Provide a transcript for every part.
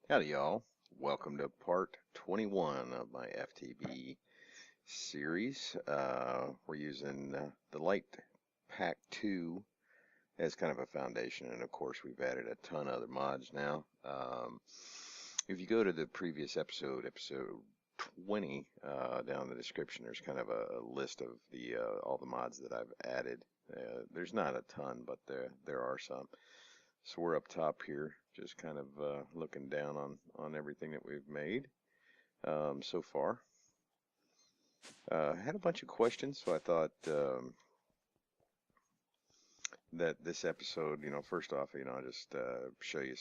Howdy y'all, welcome to part 21 of my FTB series. We're using the Lite Pack 2 as kind of a foundation, and of course we've added a ton of other mods now. If you go to the previous episode 20, down in the description there's kind of a list of the all the mods that I've added. There's not a ton, but there are some. So we're up top here, just kind of looking down on everything that we've made so far. I had a bunch of questions, so I thought that this episode, first off, I'll just show you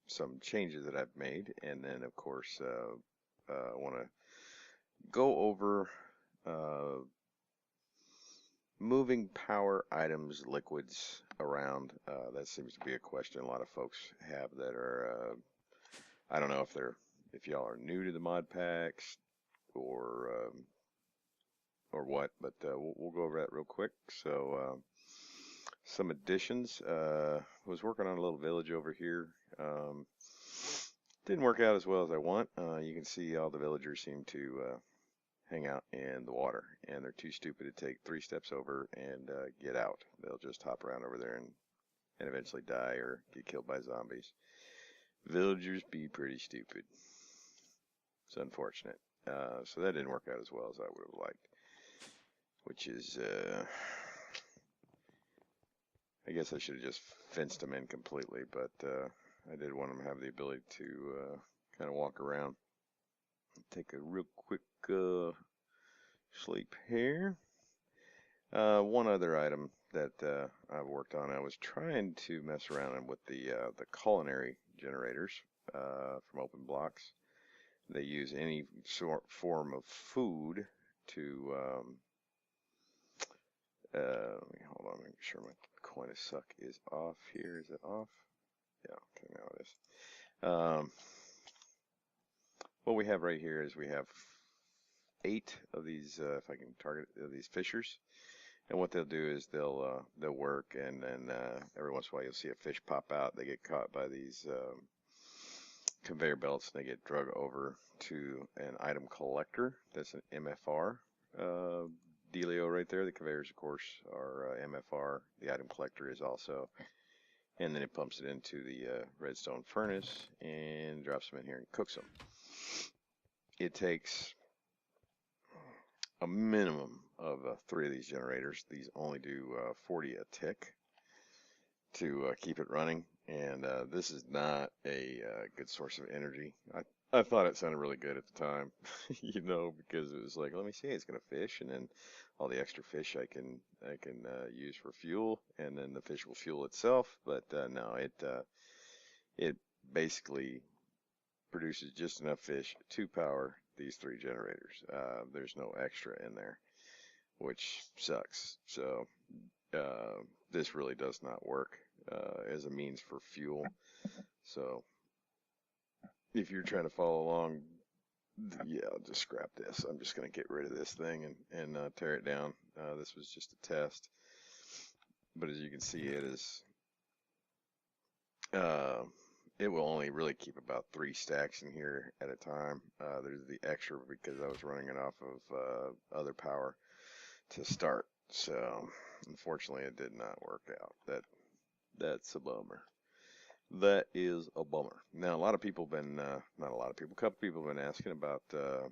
some changes that I've made, and then of course I want to go over moving power items, liquids around. That seems to be a question a lot of folks have that are, I don't know if y'all are new to the mod packs or what, but we'll go over that real quick. So some additions. Was working on a little village over here. Didn't work out as well as I want. You can see all the villagers seem to hang out in the water, and they're too stupid to take 3 steps over and get out. They'll just hop around over there and eventually die or get killed by zombies. Villagers be pretty stupid. It's unfortunate. So that didn't work out as well as I would have liked, which is, I guess I should have just fenced them in completely, but I did want them to have the ability to kind of walk around. Take a real quick sleep here. One other item that I've worked on, I was trying to mess around with the culinary generators from Open Blocks. They use any form of food to hold on, make sure my coin of suck is off here. Is it off? Yeah, okay, now it is. What we have right here is we have 8 of these, if I can target these fishers, and what they'll do is they'll work, and then every once in a while you'll see a fish pop out. They get caught by these conveyor belts, and they get drug over to an item collector. That's an MFR dealio right there. The conveyors, of course, are MFR. The item collector is also. And then it pumps it into the redstone furnace and drops them in here and cooks them. It takes a minimum of 3 of these generators. These only do 40 a tick to keep it running, and this is not a good source of energy. I thought it sounded really good at the time, because it was like, let me see, it's gonna fish, and then all the extra fish I can use for fuel, and then the fish will fuel itself. But no, it basically produces just enough fish to power these 3 generators. There's no extra in there, which sucks. So this really does not work as a means for fuel. So if you're trying to follow along, yeah, I'll just scrap this. I'm just going to get rid of this thing and tear it down. This was just a test. But as you can see, it is it will only really keep about 3 stacks in here at a time. There's the extra because I was running it off of other power to start. So unfortunately it did not work out. That's a bummer. That is a bummer. Now a lot of people have been, not a lot of people, a couple people have been asking about the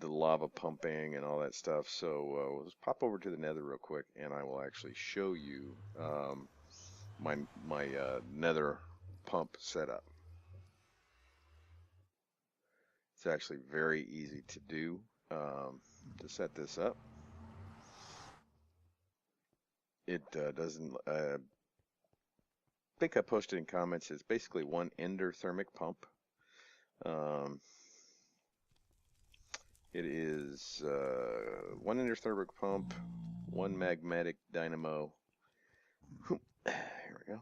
lava pumping and all that stuff. So let's pop over to the nether real quick, and I will actually show you my nether pump setup. It's actually very easy to do to set this up. It doesn't. I think I posted in comments. It's basically one endothermic pump. It is one endothermic pump, one magmatic dynamo. Here we go.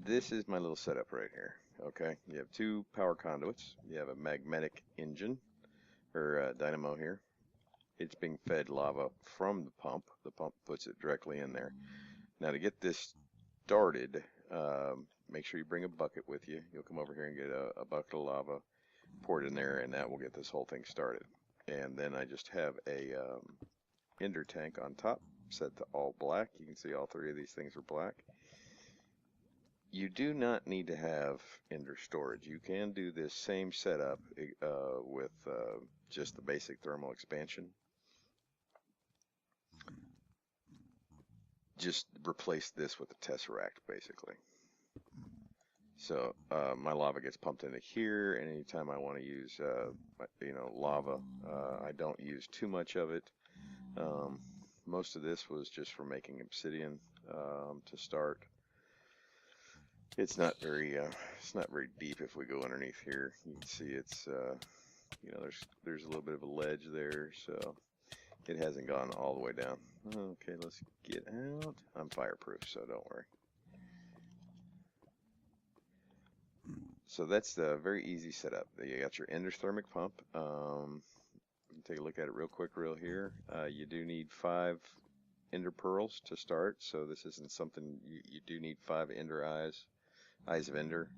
This is my little setup right here. Okay, you have 2 power conduits. You have a magmatic engine or dynamo here. It's being fed lava from the pump. The pump puts it directly in there. Now to get this started, make sure you bring a bucket with you. You'll come over here and get a bucket of lava, pour it in there, and that will get this whole thing started. And then I just have a ender tank on top, set to all black. You can see all three of these things are black. You do not need to have ender storage. You can do this same setup with just the basic thermal expansion. Just replace this with the tesseract, basically. So my lava gets pumped into here, and anytime I want to use, lava, I don't use too much of it. Most of this was just for making obsidian to start. It's not very deep. If we go underneath here, you can see it's there's a little bit of a ledge there, so it hasn't gone all the way down. Okay, let's get out. I'm fireproof, so don't worry. So that's the very easy setup. You got your endothermic pump. You can take a look at it real quick, here. You do need 5 ender pearls to start, so this isn't something you do need 5 ender eyes of ender,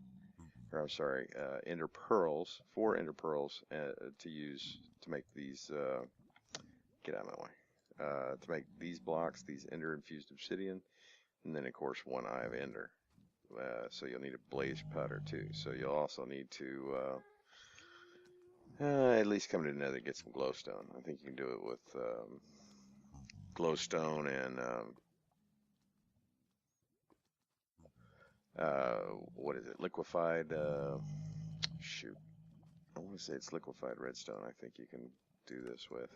or I'm sorry, ender pearls, 4 ender pearls to use to make these. Get out of my way. To make these blocks, these ender infused obsidian, and then of course 1 eye of ender. So you'll need a blaze powder too. So you'll also need to at least come to the nether, get some glowstone. I think you can do it with glowstone and what is it? Liquefied. Shoot, I want to say it's liquefied redstone. I think you can do this with.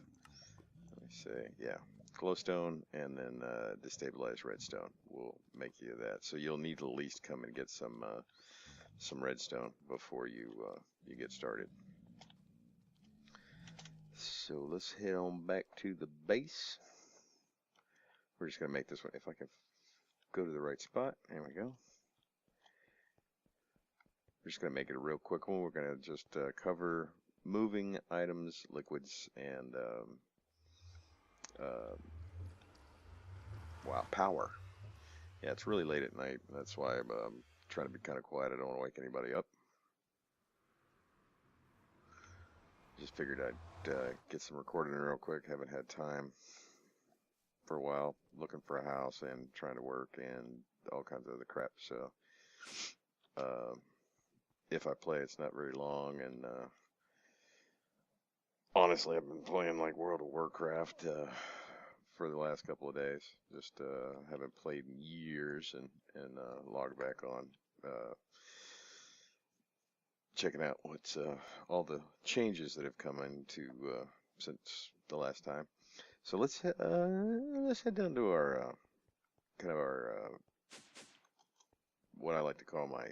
Let me see. Yeah, glowstone and then destabilized redstone will make you that. So you'll need to at least come and get some redstone before you get started. So let's head on back to the base. We're just gonna make this one. If I can go to the right spot, there we go. We're just gonna make it a real quick one. We're gonna just cover moving items, liquids, and wow, power. Yeah, it's really late at night. That's why I'm trying to be kind of quiet. I don't want to wake anybody up. Just figured I'd get some recording real quick. Haven't had time for a while, looking for a house and trying to work and all kinds of other crap. So if I play, it's not very long. And honestly, I've been playing like World of Warcraft for the last couple of days. Just haven't played in years, and logged back on checking out what's all the changes that have come into since the last time. So let's head down to our kind of our what I like to call my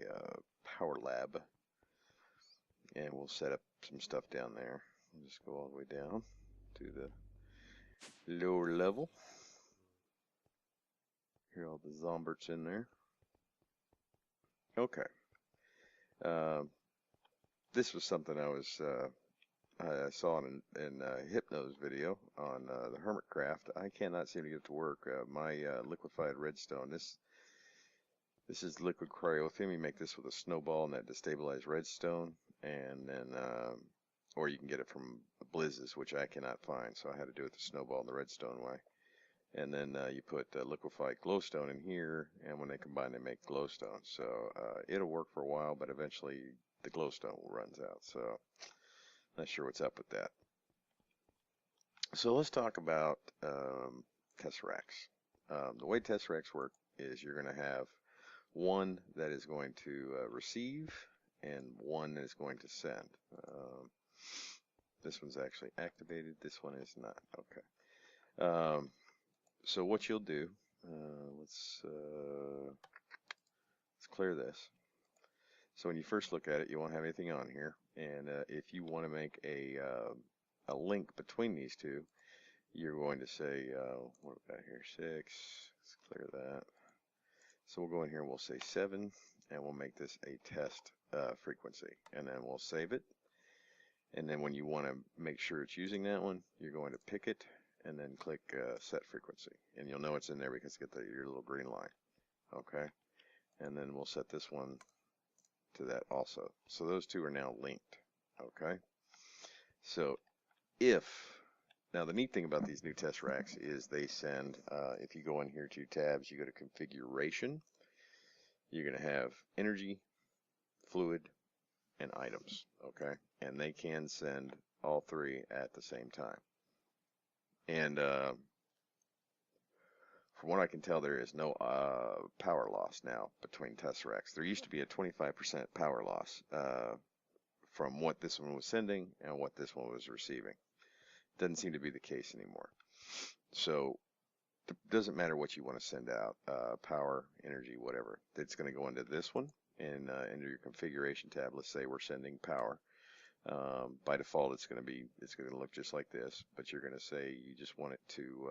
power lab, and we'll set up some stuff down there. We'll just go all the way down to the lower level. Hear all the zomberts in there. Okay. This was something I saw in Hypno's video on the Hermitcraft. I cannot seem to get it to work. My liquefied redstone. This is liquid cryothium. You make this with a snowball and that destabilized redstone, and then or you can get it from Blizz's, which I cannot find. So I had to do it the snowball and the redstone way. And then you put liquefied glowstone in here, and when they combine, they make glowstone. So it'll work for a while, but eventually the glowstone runs out. So not sure what's up with that. So let's talk about tesseracts. The way tesseracts work is you're going to have one that is going to receive and one that is going to send. This one's actually activated. This one is not. Okay. So what you'll do, let's clear this. So when you first look at it, you won't have anything on here, and if you want to make a link between these two, you're going to say, what about here, 6, let's clear that. So we'll go in here and we'll say 7, and we'll make this a test frequency, and then we'll save it. And then when you want to make sure it's using that one, you're going to pick it, and then click set frequency, and you'll know it's in there because you get your little green line. Okay. and then we'll set this one to that also. So those two are now linked. Okay. So now the neat thing about these new test racks is they send, if you go in here to tabs, you go to configuration, you're going to have energy, fluid, and items. Okay. And they can send all three at the same time. And from what I can tell, there is no power loss now between test racks. There used to be a 25% power loss from what this one was sending and what this one was receiving. Doesn't seem to be the case anymore. So it doesn't matter what you want to send out, power, energy, whatever. It's going to go into this one and into your configuration tab. Let's say we're sending power. By default, it's going to look just like this, but you're going to say you just want it to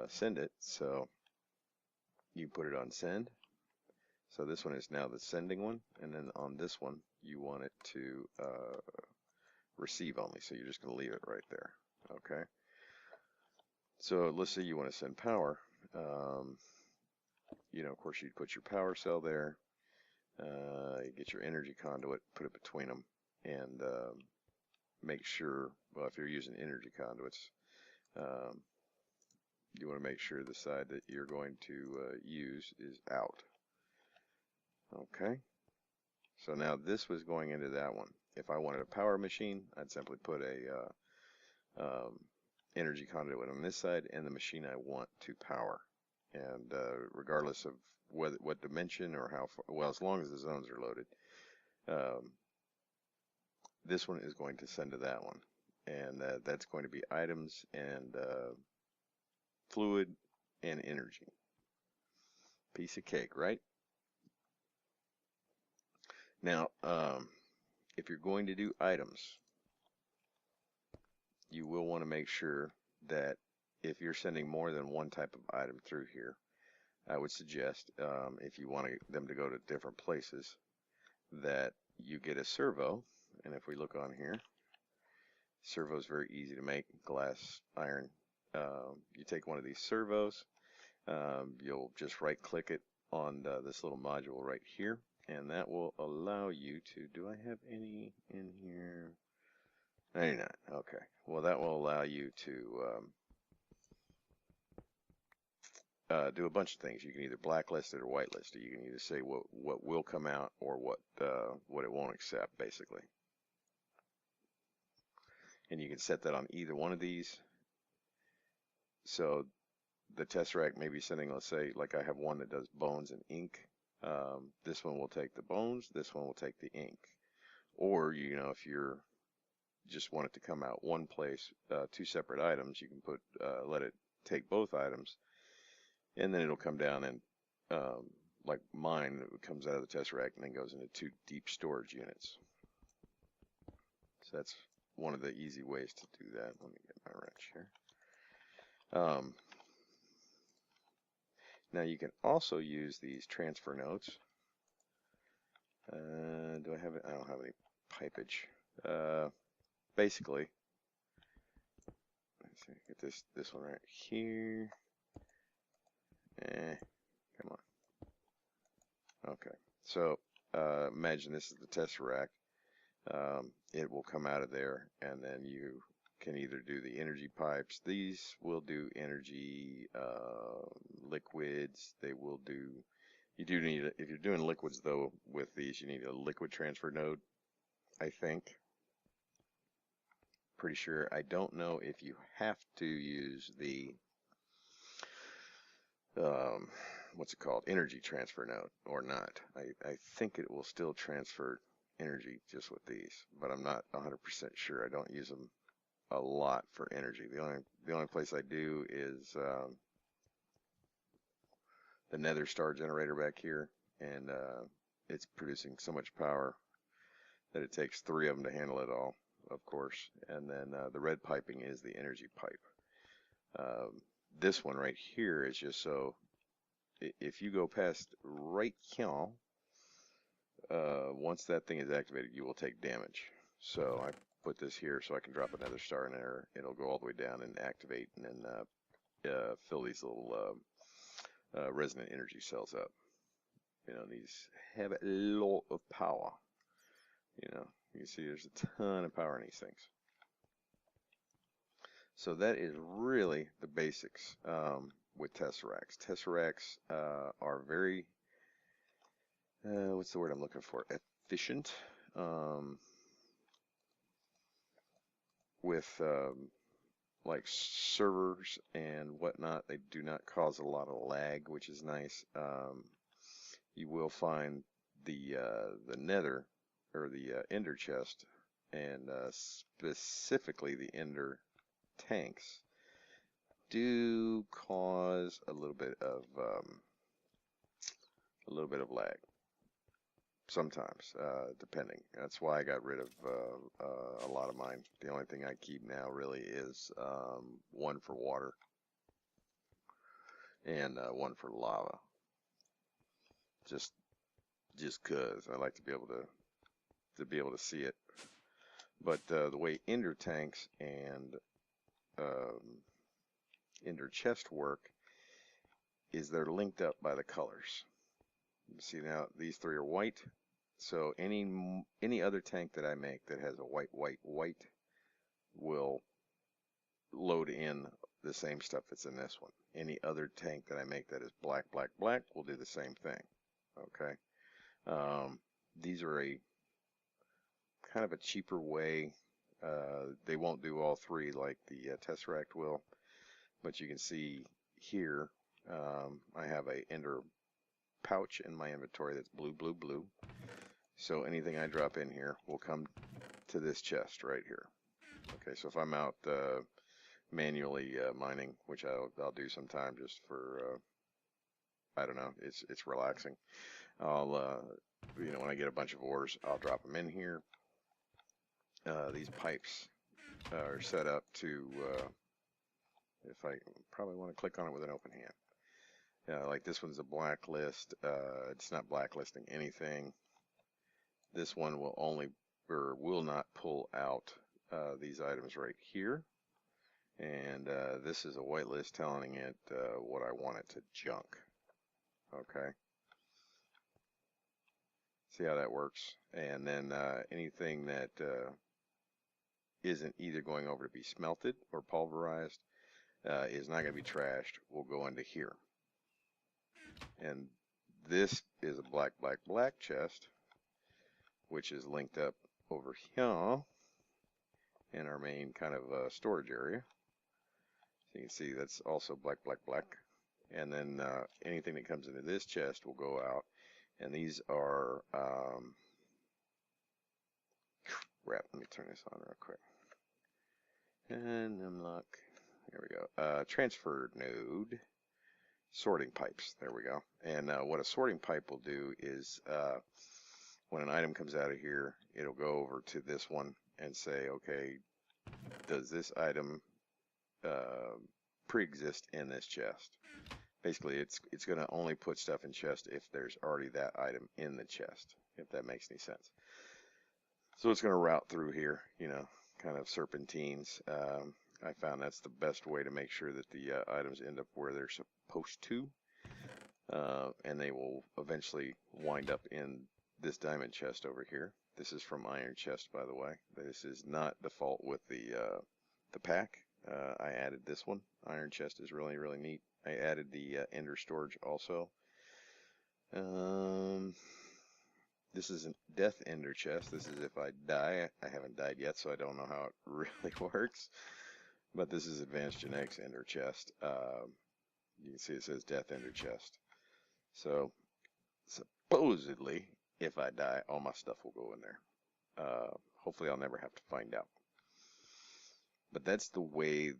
send it. So you put it on send. So this one is now the sending one, and then on this one you want it to receive only. So you're just going to leave it right there. Okay. So let's say you want to send power. Of course, you'd put your power cell there. You get your energy conduit, put it between them, and make sure. Well, if you're using energy conduits, you want to make sure the side that you're going to use is out. Okay. So now this was going into that one. If I wanted a power machine, I'd simply put a energy conduit on this side and the machine I want to power. And regardless of what dimension or how far, well, as long as the zones are loaded, this one is going to send to that one. And that's going to be items and fluid and energy. Piece of cake, right? Now, if you're going to do items, you will want to make sure that if you're sending more than one type of item through here, I would suggest, if you want them to go to different places, that you get a servo. And if we look on here, servo is very easy to make, glass, iron. You take one of these servos, you'll just right click it on this little module right here, and that will allow you to, do I have any in here? 99. Okay. Well, that will allow you to do a bunch of things. You can either blacklist it or whitelist it. You can either say what will come out or what it won't accept, basically. And you can set that on either one of these. So the test rack may be sending, let's say, like I have one that does bones and ink. This one will take the bones. This one will take the ink. Or if you're just want it to come out one place, two separate items, you can put let it take both items, and then it'll come down and like mine, it comes out of the test rack and then goes into two deep storage units. So that's one of the easy ways to do that. Let me get my wrench here. Now you can also use these transfer nodes. Do I have it? I don't have any pipage. Basically, let's see, get this one right here. Come on. Okay, so imagine this is the test rack. It will come out of there, and then you can either do the energy pipes. These will do energy liquids. They will do. You do need, if you're doing liquids though, with these, you need a liquid transfer node, I think. Pretty sure. I don't know if you have to use the what's it called, energy transfer node or not. I think it will still transfer energy just with these, but I'm not 100% sure. I don't use them a lot for energy. The only place I do is the Nether Star generator back here, and it's producing so much power that it takes 3 of them to handle it all, of course. And then the red piping is the energy pipe. This one right here is just so if you go past right here, once that thing is activated, you will take damage. So I put this here so I can drop another star in there. It'll go all the way down and activate, and then fill these little resonant energy cells up. You know, these have a lot of power. You know, you can see there's a ton of power in these things. So that is really the basics with tesseracts. Tesseracts are very, what's the word I'm looking for? Efficient with like servers and whatnot. They do not cause a lot of lag, which is nice. You will find the nether or the ender chest, and specifically the ender tanks do cause a little bit of lag sometimes, depending. That's why I got rid of a lot of mine. The only thing I keep now really is one for water and one for lava. Just 'cause I like to be able to see it. But the way ender tanks and ender chest work is they're linked up by the colors. You see now these three are white, so any other tank that I make that has a white will load in the same stuff that's in this one. Any other tank that I make that is black will do the same thing. Okay, these are a kind of a cheaper way. They won't do all three like the Tesseract will, but you can see here I have a ender pouch in my inventory that's blue. So anything I drop in here will come to this chest right here. Okay, so if I'm out manually mining, which I'll do sometime just for I don't know, it's relaxing. I'll you know, when I get a bunch of ores, I'll drop them in here. These pipes are set up to if I probably want to click on it with an open hand. Like this one's a blacklist. It's not blacklisting anything. This one will only or will not pull out these items right here. And this is a whitelist telling it what I want it to junk. Okay. See how that works? And then anything that isn't either going over to be smelted or pulverized is not going to be trashed will go into here. And this is a black chest, which is linked up over here in our main kind of storage area. So you can see that's also black. And then anything that comes into this chest will go out. And these are, crap, let me turn this on real quick. And unlock, there we go. Transfer node. Sorting pipes, there we go. And what a sorting pipe will do is when an item comes out of here, it'll go over to this one and say, okay, does this item pre-exist in this chest? Basically, it's going to only put stuff in chest if there's already that item in the chest, if that makes any sense. So it's going to route through here, you know, kind of serpentines. I found that's the best way to make sure that the items end up where they're supposed to, and they will eventually wind up in this diamond chest over here. This is from Iron Chest, by the way. This is not default with the pack. I added this one. Iron Chest is really neat. I added the Ender storage also. This is a Death Ender chest. This is if I die. I haven't died yet, so I don't know how it really works. But this is Advanced Genetics Ender chest. You can see it says Death Ender chest. So supposedly, if I die, all my stuff will go in there. Hopefully, I'll never have to find out. But that's the way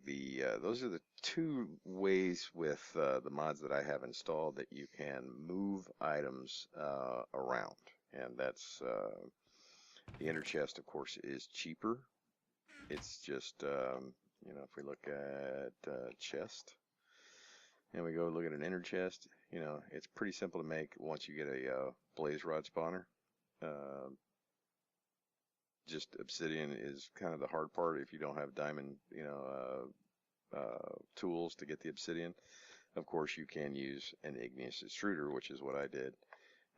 those are the two ways with the mods that I have installed that you can move items around. And that's the Ender chest, of course, is cheaper. It's just you know, if we look at chest and we go look at an Ender chest, you know, it's pretty simple to make once you get a blaze rod spawner. Just obsidian is kind of the hard part if you don't have diamond, you know, tools to get the obsidian. Of course, you can use an igneous extruder, which is what I did.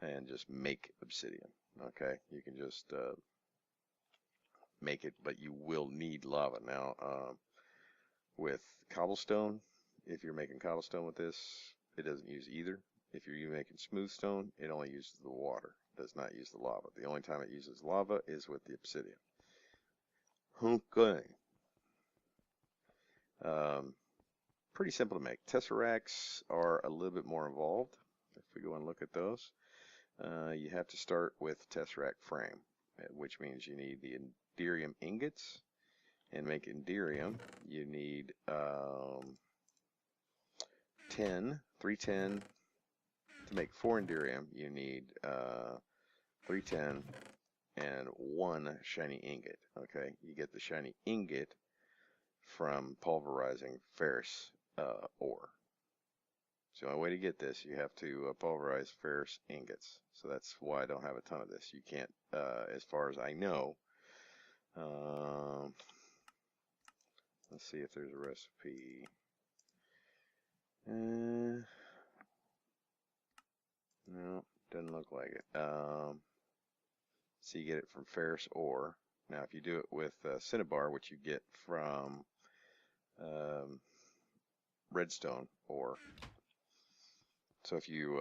and just make obsidian. Okay, you can just make it, but you will need lava. Now, with cobblestone, if you're making cobblestone with this, it doesn't use either. If you're making smooth stone, it only uses the water, does not use the lava. The only time it uses lava is with the obsidian. Okay. Pretty simple to make. Tesseracts are a little bit more involved. If we go and look at those, you have to start with tesseract frame, which means you need the enderium ingots. And make enderium, you need 310. To make 4 enderium, you need 310 and 1 shiny ingot. Okay, you get the shiny ingot from pulverizing ferrous ore. So the only way to get this, you have to pulverize ferrous ingots. So that's why I don't have a ton of this. You can't, as far as I know. Let's see if there's a recipe. No, doesn't look like it. So you get it from ferrous ore. Now, if you do it with cinnabar, which you get from redstone ore. So if you,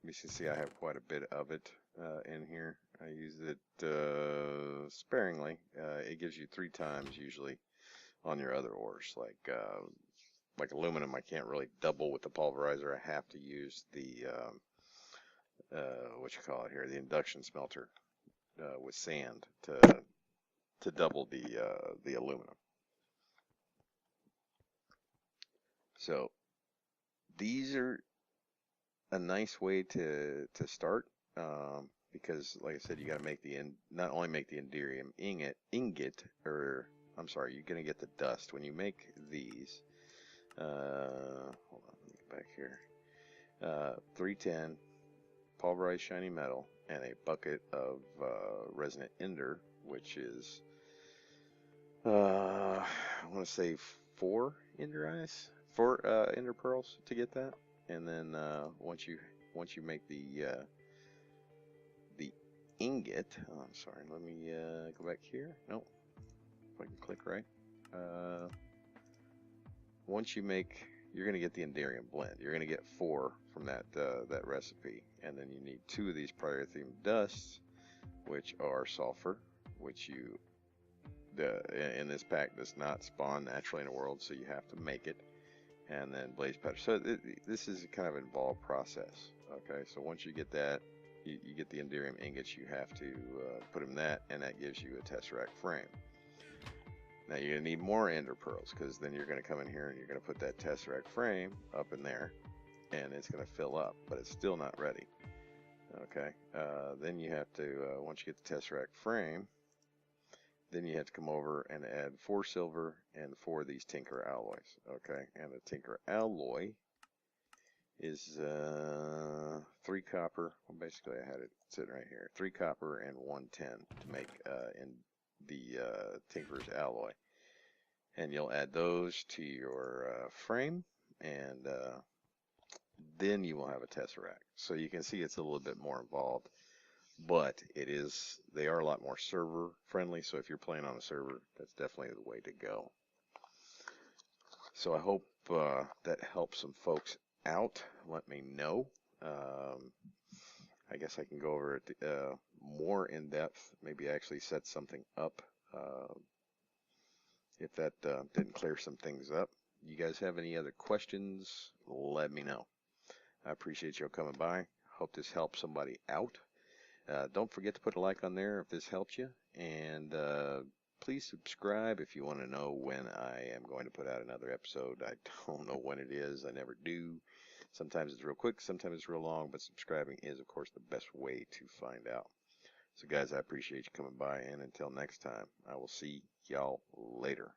you can see I have quite a bit of it in here. I use it sparingly. It gives you 3 times usually on your other ores, like aluminum. I can't really double with the pulverizer. I have to use the what you call it here, the induction smelter with sand to double the aluminum. So these are a nice way to start because, like I said, you got to make not only make the enderium ingot, or I'm sorry, you're gonna get the dust when you make these. Hold on, let me get back here. 310 pulverized shiny metal and a bucket of resonant ender, which is I want to say 4 ender eyes, 4 ender pearls to get that. And then once you make the ingot, oh, I'm sorry, let me go back here. Nope, if I can click right. Once you make, you're going to get the enderium blend. You're going to get 4 from that recipe, and then you need 2 of these pyrotheme dusts, which are sulfur, which in this pack does not spawn naturally in the world, so you have to make it. And then blaze powder. So this is a kind of involved process. Okay, so once you get that, you get the enderium ingots. You have to put them in that, and that gives you a tesseract frame. Now you're going to need more ender pearls, because then you're going to come in here and you're going to put that tesseract frame up in there, and it's going to fill up, but it's still not ready. Okay, then you have to, once you get the tesseract frame, then you have to come over and add 4 silver and 4 of these tinker alloys. Okay, and the tinker alloy is 3 copper. Well, basically I had it sitting right here. 3 copper and 1 tin to make in the tinker's alloy. And you'll add those to your frame, and then you will have a tesseract. So you can see it's a little bit more involved. But they are a lot more server friendly, so if you're playing on a server, that's definitely the way to go. So I hope that helps some folks out. Let me know. I guess I can go over it more in depth, maybe actually set something up if that didn't clear some things up. You guys have any other questions, let me know. I appreciate you coming by. Hope this helps somebody out. Don't forget to put a like on there if this helped you, and please subscribe if you want to know when I am going to put out another episode. I don't know when it is. I never do. Sometimes it's real quick, sometimes it's real long, but subscribing is, of course, the best way to find out. So, guys, I appreciate you coming by, and until next time, I will see y'all later.